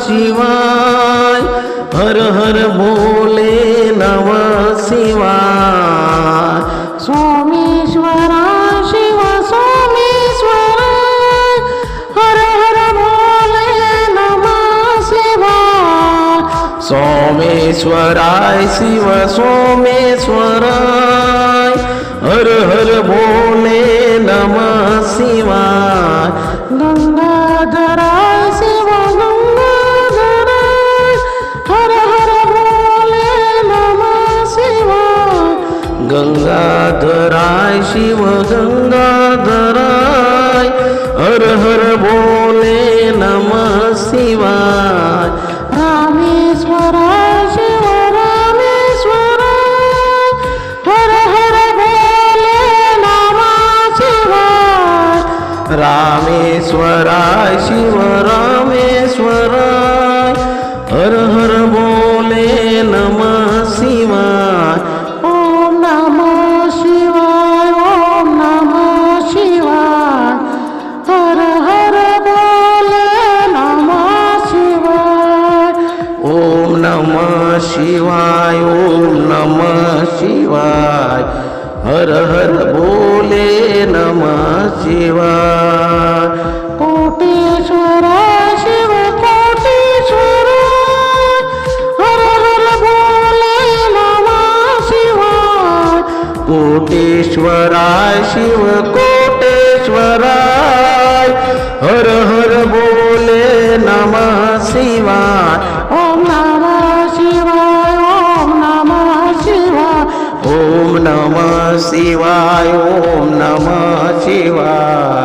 शिवाय हर हर भोले नमः शिवाय सोमेश्वरा शिव सोमेश्वरा हर हर भोले नमः शिवाय सोमेश्वराय शिव सोमेश्वराय हर हर भोले नमः शिवाय गंगाधराय शिव गंगाधराय हर हर भोले नमः शिवाय गंगाधराय शिव गंगाधराय हर हर भोले नमः शिवाय रामेश्वराय शिव रामेश्वराय हर हर भोले नमः शिवाय रामेश्वराय शिव रामेश्वराय हर हर भोले नमः शिवाय ओम नमः शिवाय ओम नमः शिवाय हर हर भोले नमः शिवाय ओम नमः शिवाय ओम नमः शिवाय हर हर भोले नमः शिवाय कोटेश्वराय शिव कोटेश्वराय हर हर भोले नमः शिवाय कोटेश्वराय शिव कोटेश्वराय हर हर भोले नमः शिवाय ओम नमः शिवाय ओम नमः शिवाय ओम नमः शिवाय ओम नमः शिवाय